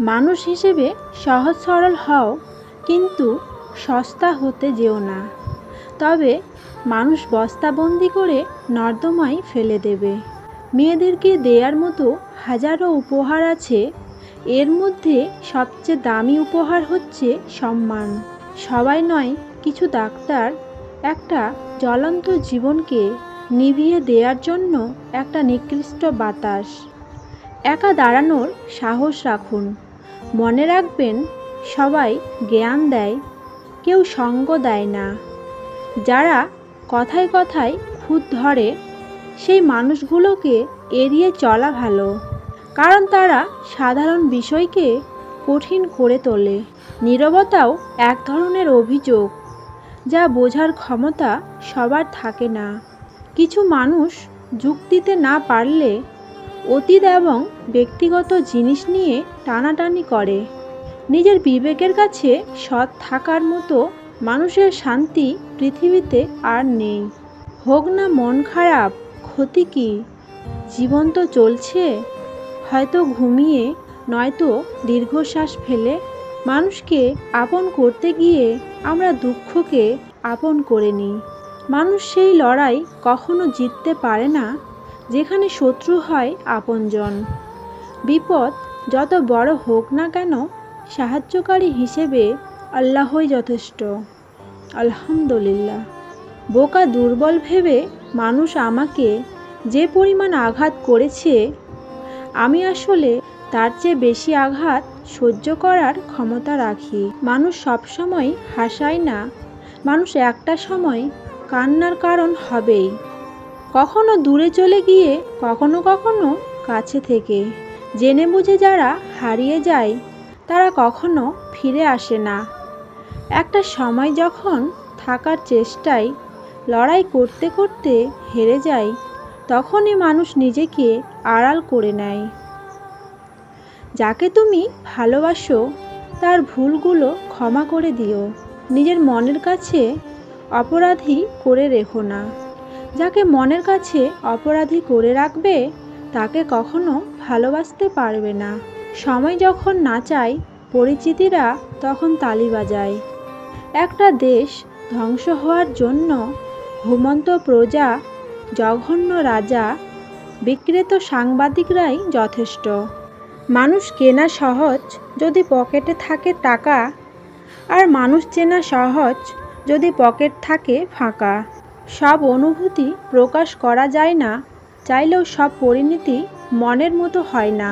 মানুষ হিসেবে সহজ সরল হও, কিন্তু সস্তা হতে যেও না। তবে মানুষ বস্তাবন্দি করে নর্দমায় ফেলে দেবে। মেয়েদেরকে দেয়ার মতো হাজারো উপহার আছে, এর মধ্যে সবচেয়ে দামি উপহার হচ্ছে সম্মান। সবাই নয়, কিছু ডাক্তার একটা জ্বলন্ত জীবনকে নিভিয়ে দেওয়ার জন্য একটা নিকৃষ্ট বাতাস। একা দাঁড়ানোর সাহস রাখুন। মনে রাখবেন, সবাই জ্ঞান দেয়, কেউ সঙ্গ দেয় না। যারা কথায় কথায় খুঁত ধরে, সেই মানুষগুলোকে এড়িয়ে চলা ভালো, কারণ তারা সাধারণ বিষয়কে কঠিন করে তোলে। নীরবতাও এক ধরনের অভিযোগ, যা বোঝার ক্ষমতা সবার থাকে না। কিছু মানুষ যুক্তিতে না পারলে অতীত এবং ব্যক্তিগত জিনিস নিয়ে টানাটানি করে। নিজের বিবেকের কাছে সৎ থাকার মতো মানুষের শান্তি পৃথিবীতে আর নেই। হোক না মন খারাপ, ক্ষতি কি? জীবন তো চলছে, হয়তো ঘুমিয়ে, নয়তো দীর্ঘশ্বাস ফেলে। মানুষকে আপন করতে গিয়ে আমরা দুঃখকে আপন করে নিই। মানুষ সেই লড়াই কখনো জিততে পারে না যেখানে শত্রু হয় আপনজন। বিপদ যত বড় হোক না কেন, সাহায্যকারী হিসেবে আল্লাহই যথেষ্ট। আলহামদুলিল্লাহ। বোকা দুর্বল ভেবে মানুষ আমাকে যে পরিমাণ আঘাত করেছে, আমি আসলে তার চেয়ে বেশি আঘাত সহ্য করার ক্ষমতা রাখি। মানুষ সবসময় হাসায় না, মানুষ একটা সময় কান্নার কারণ হবেই। কখনো দূরে চলে গিয়ে, কখনো কখনো কাছে থেকে। জেনে বুঝে যারা হারিয়ে যায়, তারা কখনো ফিরে আসে না। একটা সময় যখন থাকার চেষ্টায় লড়াই করতে করতে হেরে যায়, তখনই মানুষ নিজেকে আড়াল করে নেয়। যাকে তুমি ভালোবাসো, তার ভুলগুলো ক্ষমা করে দিও। নিজের মনের কাছে অপরাধী করে রেখো না। যাকে মনের কাছে অপরাধী করে রাখবে, তাকে কখনো ভালোবাসতে পারবে না। সময় যখন নাচায়, পরিচিতিরা তখন তালি বাজায়। একটা দেশ ধ্বংস হওয়ার জন্য ঘুমন্ত প্রজা, জঘন্য রাজা, বিক্রেত সাংবাদিকরাই যথেষ্ট। মানুষ কেনা সহজ যদি পকেটে থাকে টাকা, আর মানুষ চেনা সহজ যদি পকেট থাকে ফাঁকা। সব অনুভূতি প্রকাশ করা যায় না, চাইলেও সব পরিণতি মনের মতো হয় না।